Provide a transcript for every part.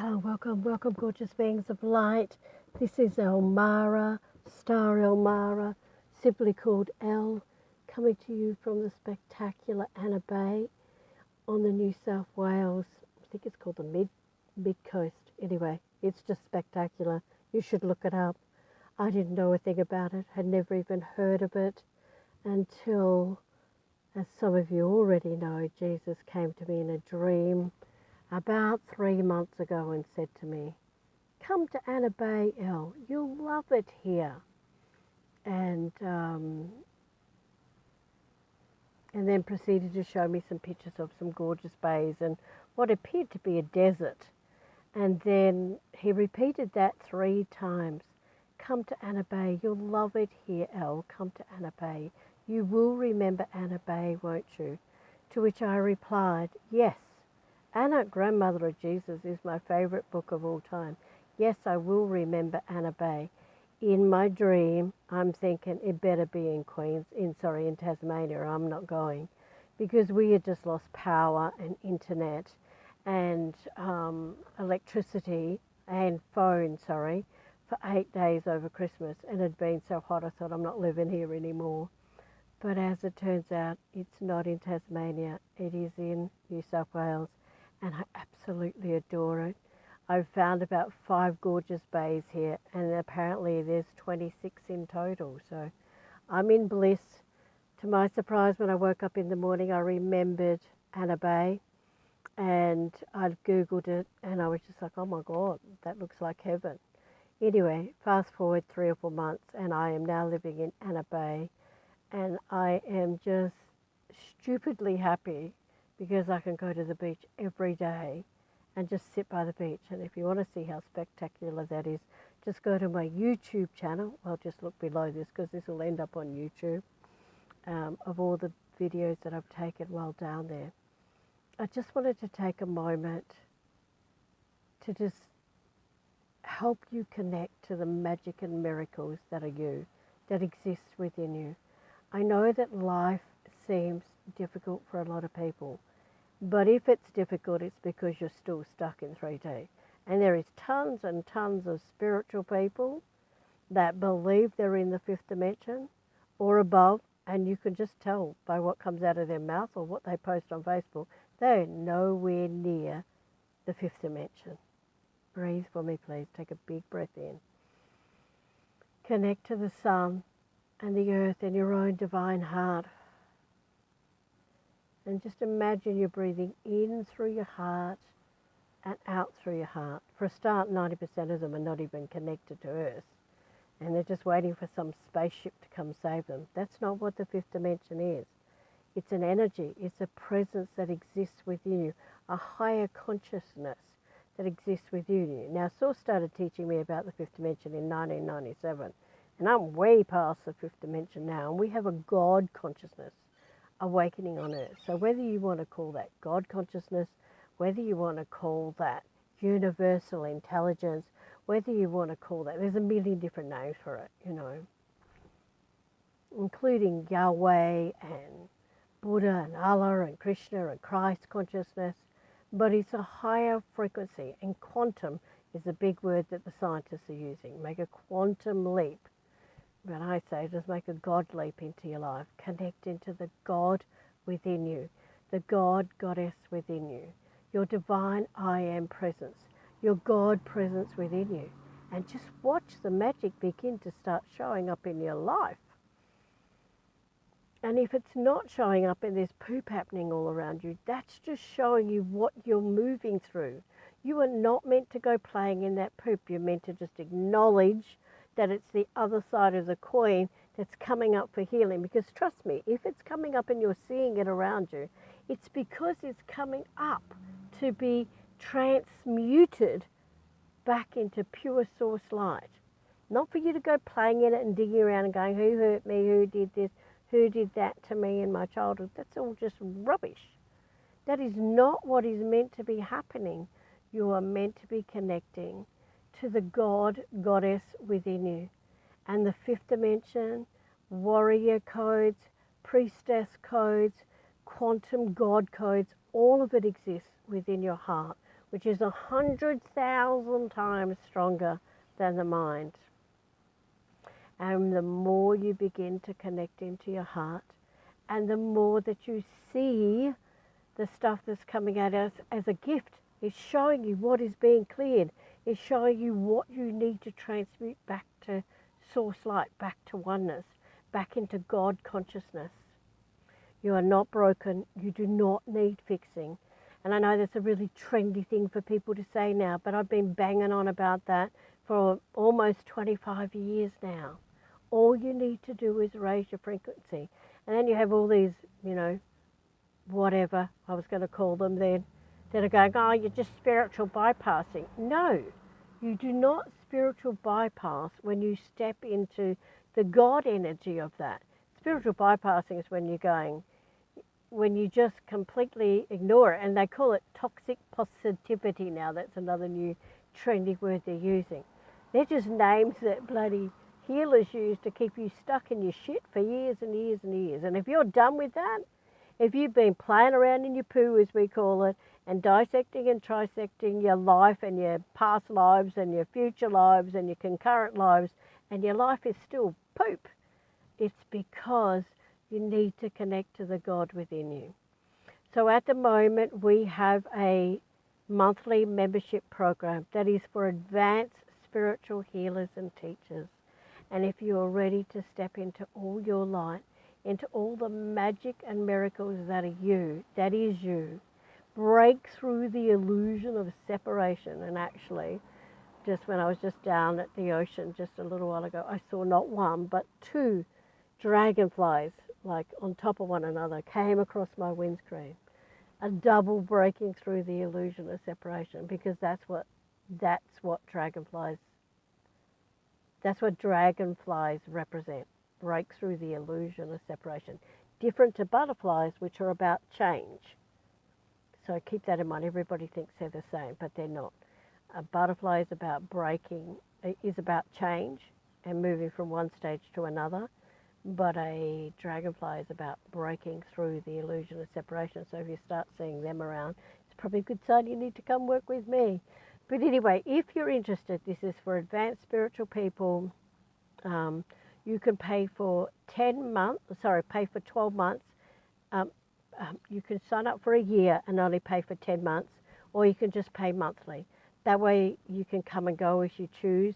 Hello, welcome, gorgeous beings of light. This is Elmara, Star Elmara, simply called El, coming to you from the spectacular Anna Bay on the New South Wales. I think it's called the mid coast. Anyway, it's just spectacular. You should look it up. I didn't know a thing about it, had never even heard of it until, as some of you already know, Jesus came to me in a dream about 3 months ago and said to me, "Come to Anna Bay, El. You'll love it here." And and then proceeded to show me some pictures of some gorgeous bays and what appeared to be a desert. And then he repeated that 3 times. "Come to Anna Bay. You'll love it here, El. Come to Anna Bay. You will remember Anna Bay, won't you?" To which I replied, "Yes. Anna, Grandmother of Jesus, is my favourite book of all time. Yes, I will remember Anna Bay." In my dream, I'm thinking it better be in in Tasmania. I'm not going, because we had just lost power and internet and electricity and phone, for 8 days over Christmas, and it had been so hot I thought I'm not living here anymore. But as it turns out, it's not in Tasmania, it is in New South Wales, and I absolutely adore it. I've found about 5 gorgeous bays here, and apparently there's 26 in total. So I'm in bliss. To my surprise, when I woke up in the morning, I remembered Anna Bay, and I'd Googled it, and I was just like, oh my God, that looks like heaven. Anyway, fast forward 3 or 4 months, and I am now living in Anna Bay, and I am just stupidly happy because I can go to the beach every day and just sit by the beach. And if you want to see how spectacular that is, just go to my YouTube channel. I'll just look below this because this will end up on YouTube, of all the videos that I've taken while down there. I just wanted to take a moment to just help you connect to the magic and miracles that are you, that exist within you. I know that life seems difficult for a lot of people, but if it's difficult, it's because you're still stuck in 3D. And there is tons and tons of spiritual people that believe they're in the 5th dimension or above, and you can just tell by what comes out of their mouth or what they post on Facebook. They're nowhere near the 5th dimension. Breathe for me, please. Take a big breath in. Connect to the sun and the earth in your own divine heart. And just imagine you're breathing in through your heart and out through your heart. For a start, 90% of them are not even connected to Earth, and they're just waiting for some spaceship to come save them. That's not what the 5th dimension is. It's an energy. It's a presence that exists within you, a higher consciousness that exists within you. Now, Source started teaching me about the 5th dimension in 1997, and I'm way past the 5th dimension now, and we have a God consciousness awakening on Earth. So whether you want to call that God consciousness, whether you want to call that universal intelligence, whether you want to call that, there's a million different names for it, including Yahweh and Buddha and Allah and Krishna and Christ consciousness. But it's a higher frequency, and quantum is a big word that the scientists are using. Make a quantum leap. But I say just make a God leap into your life. Connect into the God within you, the God, Goddess within you, your divine I Am presence, your God presence within you. And just watch the magic begin to start showing up in your life. And if it's not showing up and there's poop happening all around you, that's just showing you what you're moving through. You are not meant to go playing in that poop. You're meant to just acknowledge that it's the other side of the coin that's coming up for healing. Because trust me, if it's coming up and you're seeing it around you, it's because it's coming up to be transmuted back into pure source light. Not for you to go playing in it and digging around and going, who hurt me, who did this, who did that to me in my childhood. That's all just rubbish. That is not what is meant to be happening. You are meant to be connecting to the God, Goddess within you. And the 5th dimension, warrior codes, priestess codes, quantum God codes, all of it exists within your heart, which is 100,000 times stronger than the mind. And the more you begin to connect into your heart, and the more that you see the stuff that's coming at us as a gift, it's showing you what is being cleared. It's showing you what you need to transmute back to source light, back to oneness, back into God consciousness. You are not broken. You do not need fixing. And I know that's a really trendy thing for people to say now, but I've been banging on about that for almost 25 years now. All you need to do is raise your frequency. And then you have all these, whatever I was going to call them then, that are going, oh, you're just spiritual bypassing. No, you do not spiritual bypass when you step into the God energy of that. Spiritual bypassing is when you just completely ignore it, and they call it toxic positivity now. That's another new trendy word they're using. They're just names that bloody healers use to keep you stuck in your shit for years and years and years. And if you're done with that, if you've been playing around in your poo, as we call it, and dissecting and trisecting your life and your past lives and your future lives and your concurrent lives, and your life is still poop, it's because you need to connect to the God within you. So at the moment, we have a monthly membership program that is for advanced spiritual healers and teachers. And if you're ready to step into all your light, into all the magic and miracles that are you, that is you, break through the illusion of separation. And actually, just when I was just down at the ocean just a little while ago, I saw not one, but two dragonflies, like on top of one another, came across my windscreen. A double breaking through the illusion of separation, because that's what dragonflies represent. Break through the illusion of separation. Different to butterflies, which are about change. So keep that in mind. Everybody thinks they're the same, but they're not. A butterfly is about change and moving from one stage to another. But a dragonfly is about breaking through the illusion of separation. So if you start seeing them around, it's probably a good sign you need to come work with me. But anyway, if you're interested, this is for advanced spiritual people. You can pay for 12 months. You can sign up for a year and only pay for 10 months, or you can just pay monthly. That way you can come and go as you choose.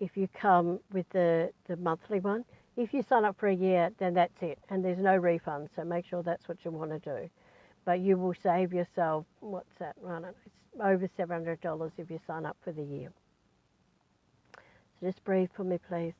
If you come with the monthly one, if you sign up for a year, then that's it, and there's no refund, so make sure that's what you want to do. But you will save yourself, what's that, I don't know, it's over $700 if you sign up for the year. So just breathe for me, please.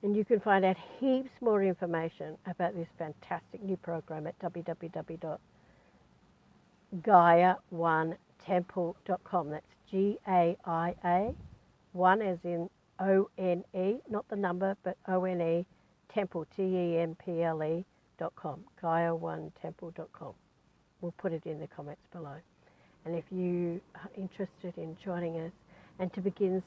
And you can find out heaps more information about this fantastic new program at www.gaia1temple.com. That's GAIA, one as in ONE, not the number, but ONE, temple, TEMPLE.com, Gaia1temple.com. We'll put it in the comments below. And if you are interested in joining us and to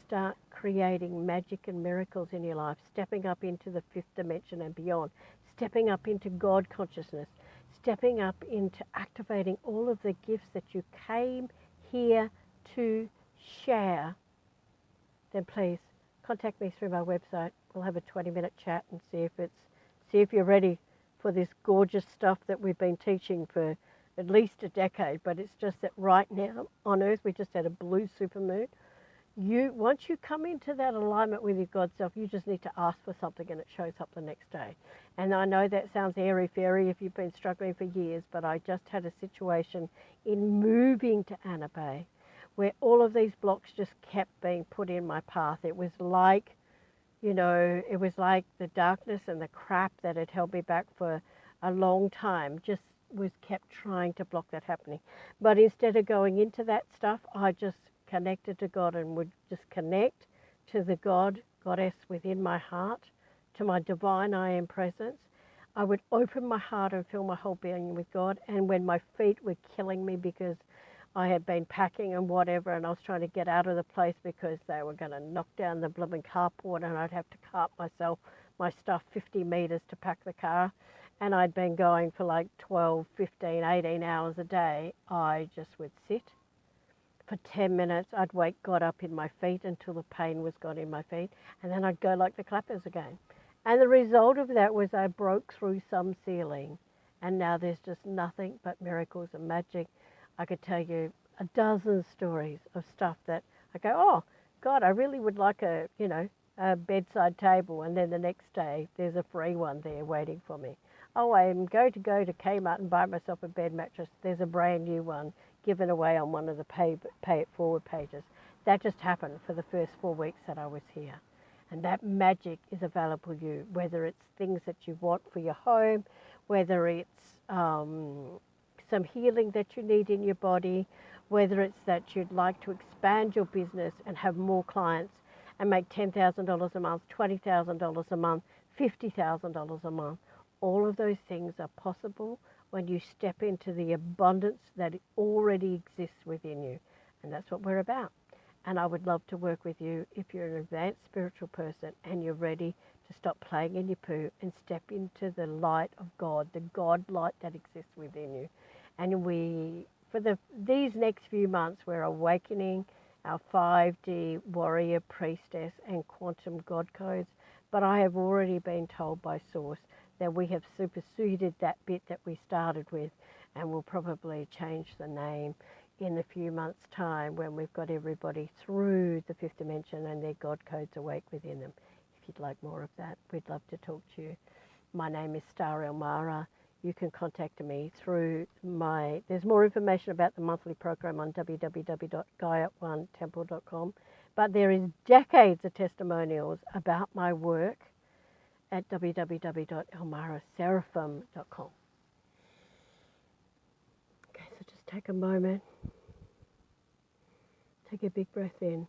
start creating magic and miracles in your life, stepping up into the fifth dimension and beyond, stepping up into God consciousness, stepping up into activating all of the gifts that you came here to share, then please contact me through my website. We'll have a 20-minute chat and see if you're ready for this gorgeous stuff that we've been teaching for at least a decade. But it's just that right now on Earth, we just had a blue supermoon. Once you come into that alignment with your God self, you just need to ask for something and it shows up the next day. And I know that sounds airy-fairy if you've been struggling for years, but I just had a situation in moving to Anna Bay where all of these blocks just kept being put in my path. It was like, the darkness and the crap that had held me back for a long time just kept trying to block that happening. But instead of going into that stuff, I just connected to God and would just connect to the goddess within my heart, to my divine I am presence. I would open my heart and fill my whole being with God. And when my feet were killing me because I had been packing and whatever, and I was trying to get out of the place because they were going to knock down the blooming carport and I'd have to cart my stuff 50 meters to pack the car. and I'd been going for like 12, 15, 18 hours a day, I just would sit for 10 minutes. I'd got up in my feet until the pain was gone in my feet, and then I'd go like the clappers again. And the result of that was I broke through some ceiling, and now there's just nothing but miracles and magic. I could tell you a dozen stories of stuff that I go, oh, God, I really would like a bedside table, and then the next day there's a free one there waiting for me. Oh, I'm going to go to Kmart and buy myself a bed mattress. There's a brand new one given away on one of the pay it forward pages. That just happened for the first 4 weeks that I was here. And that magic is available to you, whether it's things that you want for your home, whether it's some healing that you need in your body, whether it's that you'd like to expand your business and have more clients and make $10,000 a month, $20,000 a month, $50,000 a month. All of those things are possible when you step into the abundance that already exists within you. And that's what we're about. And I would love to work with you if you're an advanced spiritual person and you're ready to stop playing in your poo and step into the light of God, the God light that exists within you. And these next few months, we're awakening our 5D warrior priestess and quantum God codes. But I have already been told by Source that we have superseded that bit that we started with, and we'll probably change the name in a few months' time when we've got everybody through the fifth dimension and their God codes awake within them. If you'd like more of that, we'd love to talk to you. My name is Star Elmara. You can contact me through there's more information about the monthly program on www.gaia1temple.com, but there is decades of testimonials about my work at www.elmaraseraphim.com. Okay, so just take a moment. Take a big breath in.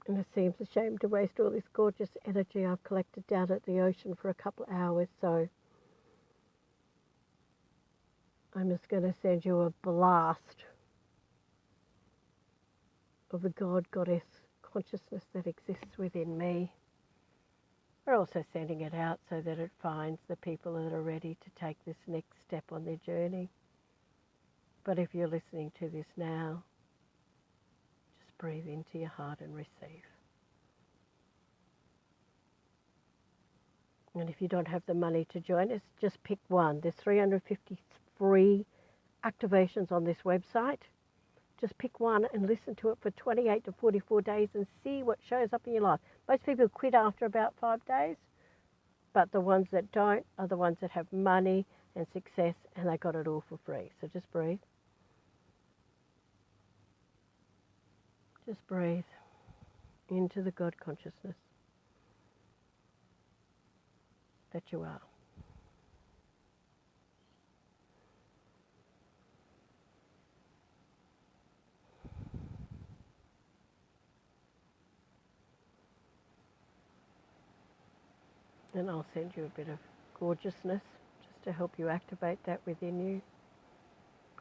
And it seems a shame to waste all this gorgeous energy I've collected down at the ocean for a couple of hours, so I'm just going to send you a blast of the God, Goddess consciousness that exists within me. We're also sending it out so that it finds the people that are ready to take this next step on their journey. But if you're listening to this now, just breathe into your heart and receive. And if you don't have the money to join us, just pick one. There's 350 free activations on this website. Just pick one and listen to it for 28 to 44 days and see what shows up in your life. Most people quit after about 5 days, but the ones that don't are the ones that have money and success, and they got it all for free. So just breathe. Just breathe into the God consciousness that you are. And I'll send you a bit of gorgeousness just to help you activate that within you.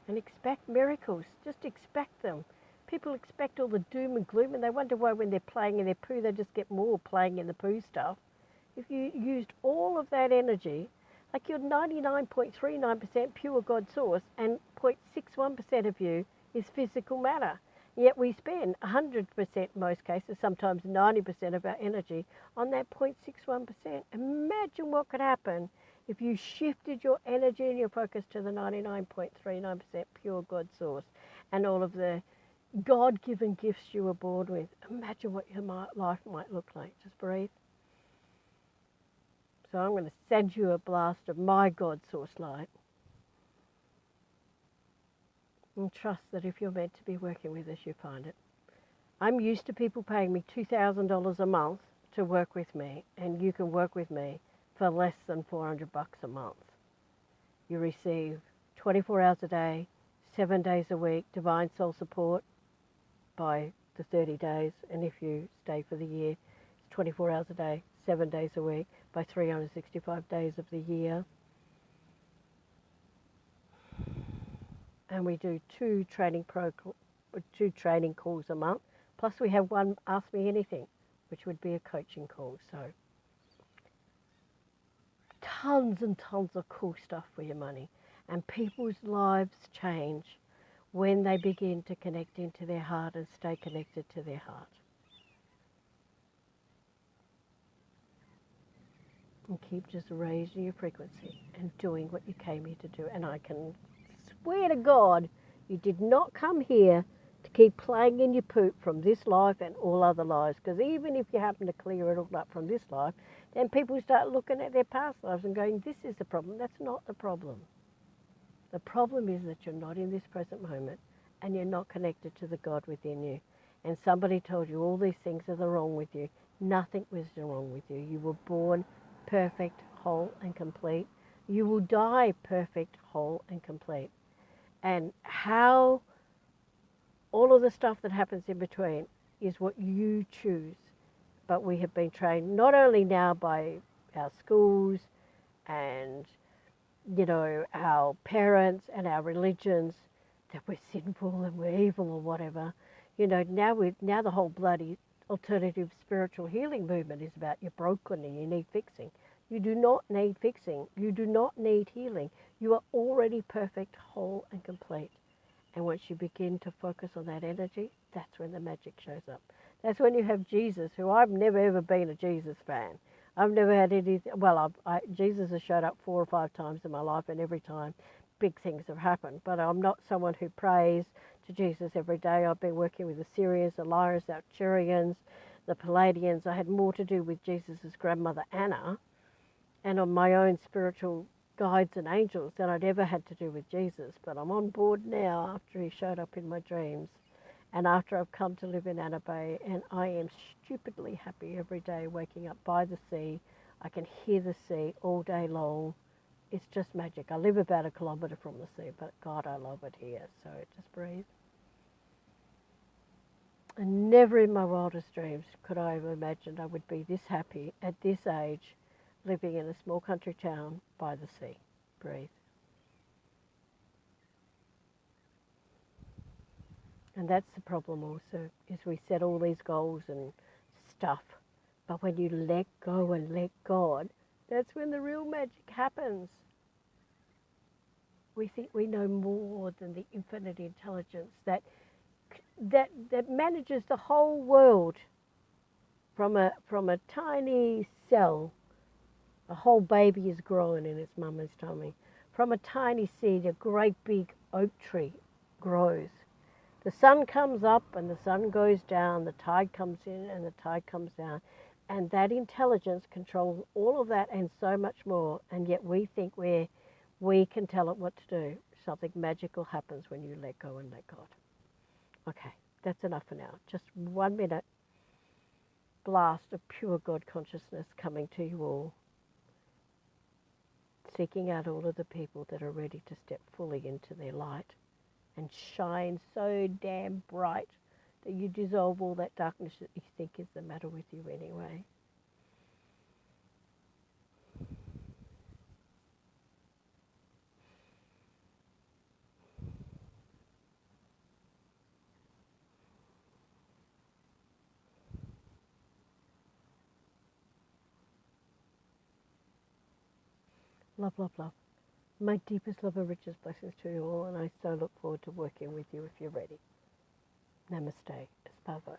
And expect miracles. Just expect them. People expect all the doom and gloom, and they wonder why when they're playing in their poo, they just get more playing in the poo stuff. If you used all of that energy, like you're 99.39% pure God source, and 0.61% of you is physical matter. Yet we spend 100% in most cases, sometimes 90% of our energy on that 0.61%. Imagine what could happen if you shifted your energy and your focus to the 99.39% pure God source and all of the God-given gifts you were born with. Imagine what your life might look like. Just breathe. So I'm going to send you a blast of my God source light. And trust that if you're meant to be working with us, you find it. I'm used to people paying me $2,000 a month to work with me, and you can work with me for less than $400 a month. You receive 24 hours a day, 7 days a week, divine soul support by the 30 days, and if you stay for the year, it's 24 hours a day, 7 days a week, by 365 days of the year. And we do two training calls a month. Plus we have one Ask Me Anything, which would be a coaching call. So tons and tons of cool stuff for your money. And people's lives change when they begin to connect into their heart and stay connected to their heart. And keep just raising your frequency and doing what you came here to do. And I can swear to God, you did not come here to keep playing in your poop from this life and all other lives. Because even if you happen to clear it all up from this life, then people start looking at their past lives and going, this is the problem. That's not the problem. The problem is that you're not in this present moment and you're not connected to the God within you. And somebody told you all these things are wrong with you. Nothing was wrong with you. You were born perfect, whole and complete. You will die perfect, whole and complete. And how all of the stuff that happens in between is what you choose. But we have been trained not only now by our schools and our parents and our religions that we're sinful and we're evil or whatever. Now the whole bloody alternative spiritual healing movement is about you're broken and you need fixing. You do not need fixing. You do not need healing. You are already perfect, whole and complete. And once you begin to focus on that energy, that's when the magic shows up. That's when you have Jesus, who I've never ever been a Jesus fan. I've never had anything. Well, Jesus has showed up 4 or 5 times in my life, and every time big things have happened. But I'm not someone who prays to Jesus every day. I've been working with the Syrians, the Lyras, the Arcturians, the Palladians. I had more to do with Jesus' grandmother Anna and on my own spiritual guides and angels than I'd ever had to do with Jesus. But I'm on board now after he showed up in my dreams. And after I've come to live in Anna Bay, and I am stupidly happy every day waking up by the sea. I can hear the sea all day long. It's just magic. I live about 1 kilometre from the sea, but God, I love it here. So just breathe. And never in my wildest dreams could I have imagined I would be this happy at this age, living in a small country town by the sea. Breathe. And that's the problem also, is we set all these goals and stuff. But when you let go and let God, that's when the real magic happens. We think we know more than the infinite intelligence that manages the whole world from a tiny cell. A whole baby is growing in its mama's tummy. From a tiny seed, a great big oak tree grows. The sun comes up and the sun goes down, the tide comes in and the tide comes down. And that intelligence controls all of that and so much more. And yet we think we can tell it what to do. Something magical happens when you let go and let God. Okay, that's enough for now. Just 1 minute blast of pure God consciousness coming to you all. Seeking out all of the people that are ready to step fully into their light and shine so damn bright that you dissolve all that darkness that you think is the matter with you anyway. Love, love, love. My deepest love and richest blessings to you all, and I so look forward to working with you if you're ready. Namaste. Espavo.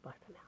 Bye for now.